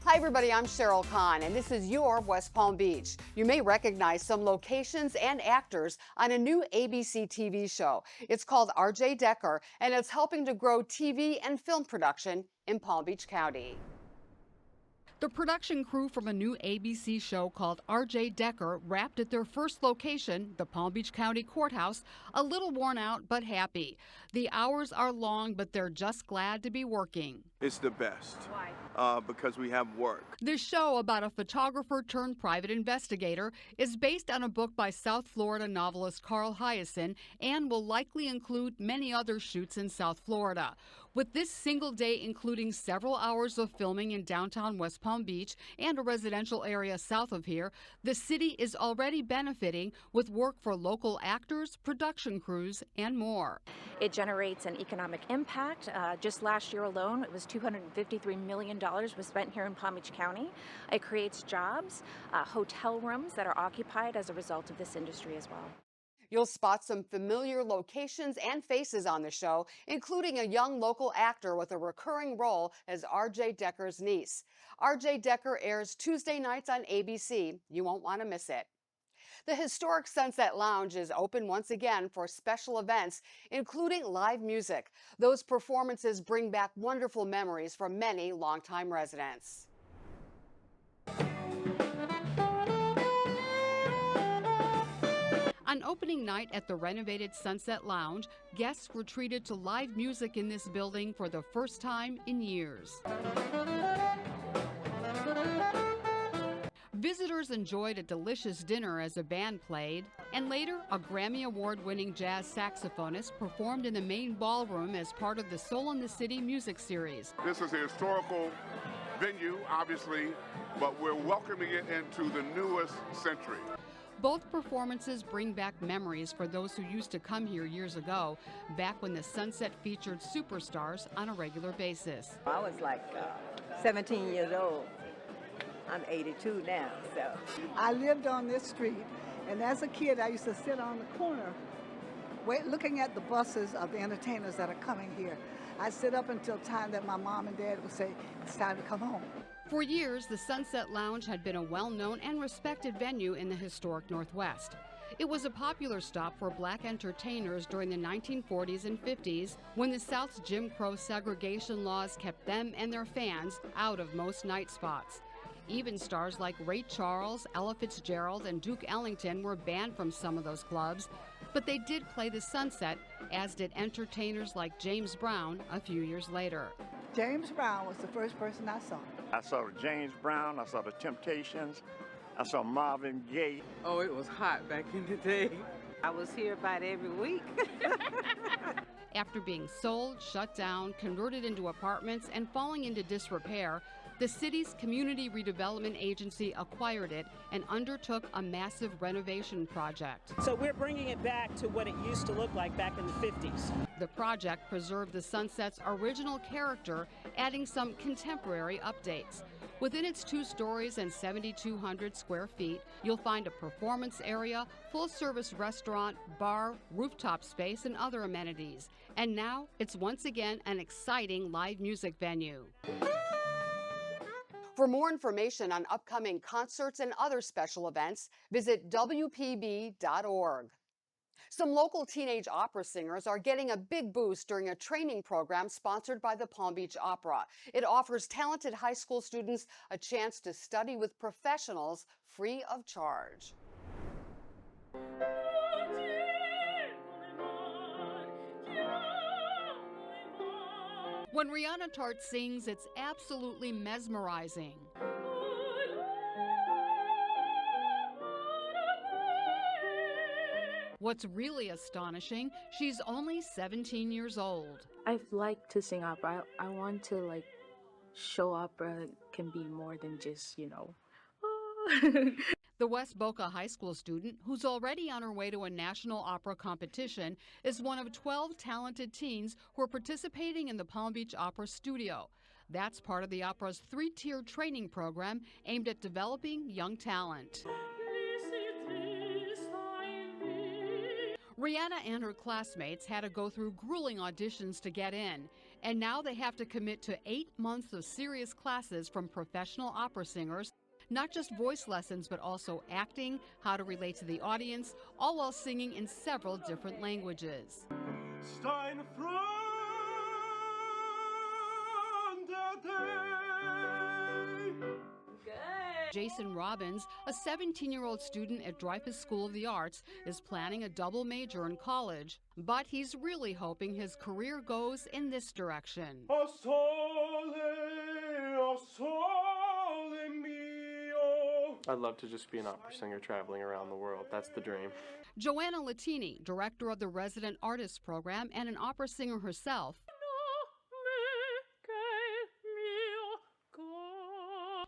Hi everybody, I'm Cheryl Kahn, and this is your West Palm Beach. You may recognize some locations and actors on a new ABC TV show. It's called R.J. Decker, and it's helping to grow TV and film production in Palm Beach County. The production crew from a new ABC show called R.J. Decker wrapped at their first location, the Palm Beach County Courthouse, a little worn out but happy. The hours are long, but they're just glad to be working. It's the best. Why? Because we have work. This show about a photographer turned private investigator is based on a book by South Florida novelist Carl Hiaasen and will likely include many other shoots in South Florida. With this single day including several hours of filming in downtown West Palm Beach and a residential area south of here, the city is already benefiting with work for local actors, production crews, and more. It generates an economic impact. Just last year alone, it was $253 million was spent here in Palm Beach County. It creates jobs, hotel rooms that are occupied as a result of this industry as well. You'll spot some familiar locations and faces on the show, including a young local actor with a recurring role as R.J. Decker's niece. R.J. Decker airs Tuesday nights on ABC. You won't want to miss it. The historic Sunset Lounge is open once again for special events, including live music. Those performances bring back wonderful memories for many longtime residents. On opening night at the renovated Sunset Lounge, guests were treated to live music in this building for the first time in years. Visitors enjoyed a delicious dinner as a band played, and later a Grammy Award-winning jazz saxophonist performed in the main ballroom as part of the Soul in the City music series. This is a historical venue, obviously, but we're welcoming it into the newest century. Both performances bring back memories for those who used to come here years ago, back when the Sunset featured superstars on a regular basis. I was like 17 years old. I'm 82 now, so. I lived on this street, and as a kid, I used to sit on the corner looking at the buses of the entertainers that are coming here. I'd sit up until time that my mom and dad would say, it's time to come home. For years, the Sunset Lounge had been a well-known and respected venue in the historic Northwest. It was a popular stop for black entertainers during the 1940s and 50s, when the South's Jim Crow segregation laws kept them and their fans out of most night spots. Even stars like Ray Charles, Ella Fitzgerald, and Duke Ellington were banned from some of those clubs, but they did play the Sunset, as did entertainers like James Brown a few years later. James Brown was the first person I saw. I saw James Brown, I saw the Temptations, I saw Marvin Gaye. Oh, it was hot back in the day. I was here about every week. After being sold, shut down, converted into apartments, and falling into disrepair, the city's community redevelopment agency acquired it and undertook a massive renovation project. So we're bringing it back to what it used to look like back in the 50s. The project preserved the Sunset's original character, adding some contemporary updates. Within its 2 stories and 7,200 square feet, you'll find a performance area, full-service restaurant, bar, rooftop space, and other amenities. And now, it's once again an exciting live music venue. For more information on upcoming concerts and other special events, visit WPB.org. Some local teenage opera singers are getting a big boost during a training program sponsored by the Palm Beach Opera. It offers talented high school students a chance to study with professionals free of charge. When Rihanna Tart sings, it's absolutely mesmerizing. What's really astonishing, she's only 17 years old. I've liked to sing opera. I want to show opera can be more than just, The West Boca High School student, who's already on her way to a national opera competition, is one of 12 talented teens who are participating in the Palm Beach Opera Studio. That's part of the opera's 3-tiered training program aimed at developing young talent. Rihanna and her classmates had to go through grueling auditions to get in, and now they have to commit to 8 months of serious classes from professional opera singers, not just voice lessons, but also acting, how to relate to the audience, all while singing in several different languages. Jason Robbins, a 17-year-old student at Dreyfus School of the Arts, is planning a double major in college, but he's really hoping his career goes in this direction. I'd love to just be an opera singer traveling around the world. That's the dream. Joanna Latini, director of the Resident Artists Program and an opera singer herself,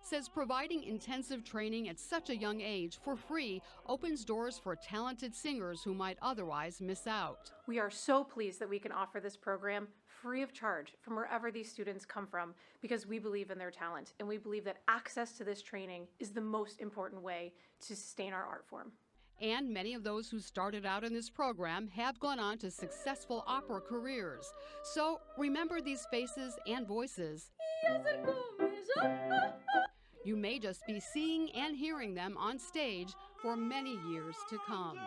says providing intensive training at such a young age for free opens doors for talented singers who might otherwise miss out. We are so pleased that we can offer this program free of charge from wherever these students come from, because we believe in their talent and we believe that access to this training is the most important way to sustain our art form. And many of those who started out in this program have gone on to successful opera careers. So remember these faces and voices. You may just be seeing and hearing them on stage for many years to come.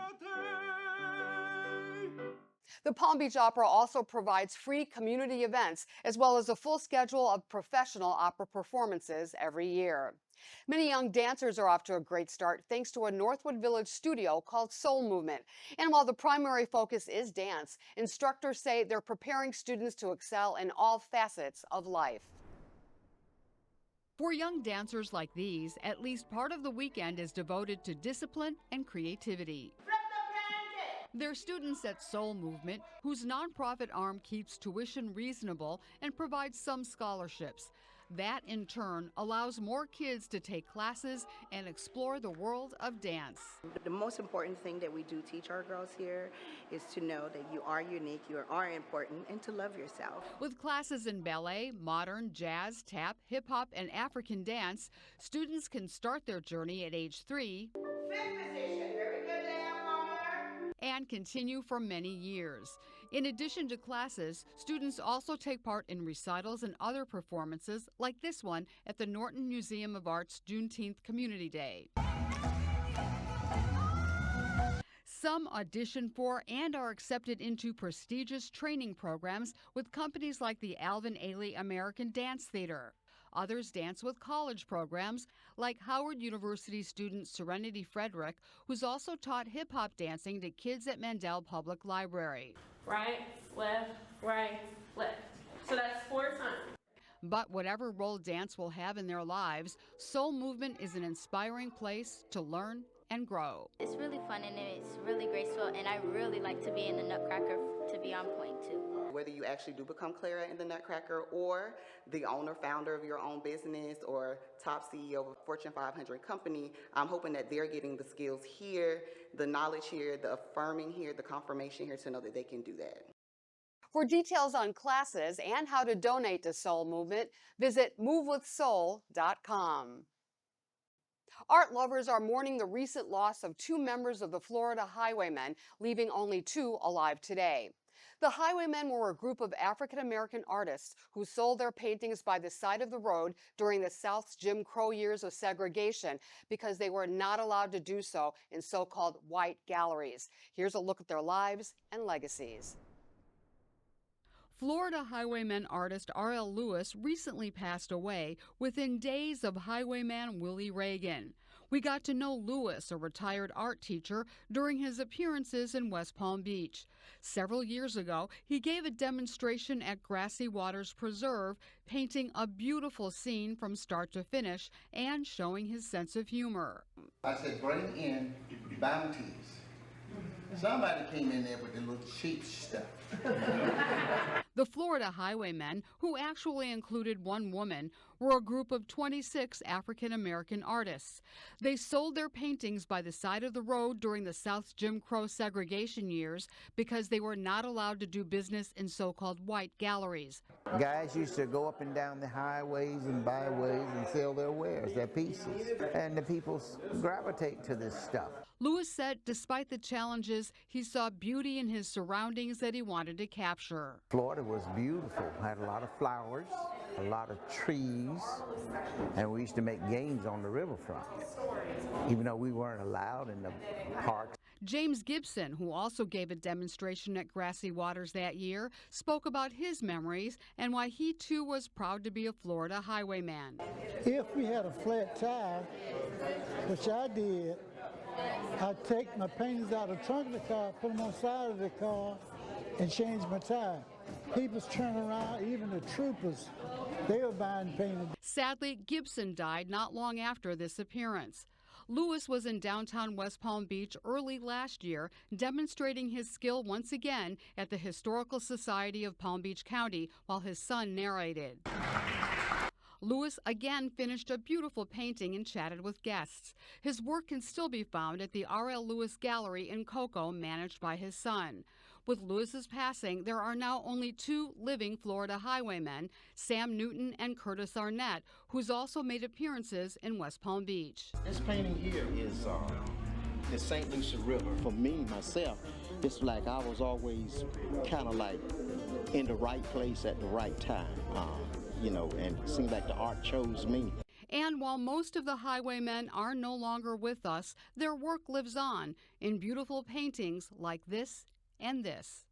The Palm Beach Opera also provides free community events as well as a full schedule of professional opera performances every year. Many young dancers are off to a great start thanks to a Northwood Village studio called Soul Movement. And while the primary focus is dance, instructors say they're preparing students to excel in all facets of life. For young dancers like these, at least part of the weekend is devoted to discipline and creativity. They're students at Soul Movement, whose nonprofit arm keeps tuition reasonable and provides some scholarships. That, in turn, allows more kids to take classes and explore the world of dance. The most important thing that we do teach our girls here is to know that you are unique, you are important, and to love yourself. With classes in ballet, modern, jazz, tap, hip-hop, and African dance, students can start their journey at age 3 and continue for many years. In addition to classes, students also take part in recitals and other performances like this one at the Norton Museum of Art's Juneteenth Community Day. Some audition for and are accepted into prestigious training programs with companies like the Alvin Ailey American Dance Theater. Others dance with college programs like Howard University student Serenity Frederick, who's also taught hip-hop dancing to kids at Mandel Public Library. Right, left, right, left. So that's 4 times. But whatever role dance will have in their lives, Soul Movement is an inspiring place to learn and grow. It's really fun and it's really graceful, and I really like to be in the Nutcracker to be on point too. Whether you actually do become Clara in the Nutcracker or the owner, founder of your own business or top CEO of a Fortune 500 company, I'm hoping that they're getting the skills here, the knowledge here, the affirming here, the confirmation here to know that they can do that. For details on classes and how to donate to Soul Movement, visit movewithsoul.com. Art lovers are mourning the recent loss of 2 members of the Florida Highwaymen, leaving only 2 alive today. The Highwaymen were a group of African-American artists who sold their paintings by the side of the road during the South's Jim Crow years of segregation because they were not allowed to do so in so-called white galleries. Here's a look at their lives and legacies. Florida Highwaymen artist R.L. Lewis recently passed away within days of Highwayman Willie Reagan. We got to know Lewis, a retired art teacher, during his appearances in West Palm Beach. Several years ago, he gave a demonstration at Grassy Waters Preserve, painting a beautiful scene from start to finish and showing his sense of humor. I said, bring in bounties. Somebody came in there with the little cheap stuff. The Florida Highwaymen, who actually included 1 woman, were a group of 26 African-American artists. They sold their paintings by the side of the road during the South's Jim Crow segregation years because they were not allowed to do business in so-called white galleries. Guys used to go up and down the highways and byways and sell their wares, their pieces, and the people gravitate to this stuff. Lewis said despite the challenges, he saw beauty in his surroundings that he wanted to capture. Florida was beautiful. Had a lot of flowers, a lot of trees, and we used to make games on the riverfront, even though we weren't allowed in the parks. James Gibson, who also gave a demonstration at Grassy Waters that year, spoke about his memories and why he too was proud to be a Florida Highwayman. If we had a flat tire, which I did, I'd take my paintings out of the trunk of the car, put them on the side of the car, and change my tire. People's turning around, even the troopers, they were buying paintings. Sadly, Gibson died not long after this appearance. Lewis was in downtown West Palm Beach early last year, demonstrating his skill once again at the Historical Society of Palm Beach County while his son narrated. Lewis again finished a beautiful painting and chatted with guests. His work can still be found at the R.L. Lewis Gallery in Cocoa, managed by his son. With Lewis's passing, there are now only 2 living Florida Highwaymen, Sam Newton and Curtis Arnett, who's also made appearances in West Palm Beach. This painting here is the St. Lucie River. For me, myself, it's like I was always kind of like in the right place at the right time, and it seemed like the art chose me. And while most of the Highwaymen are no longer with us, their work lives on in beautiful paintings like this and this.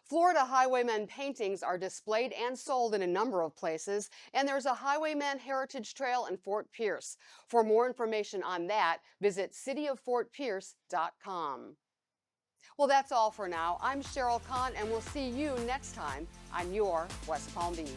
Florida Highwaymen paintings are displayed and sold in a number of places, and there's a Highwayman Heritage Trail in Fort Pierce. For more information on that, visit cityoffortpierce.com. Well, that's all for now. I'm Cheryl Kahn, and we'll see you next time on your West Palm Beach.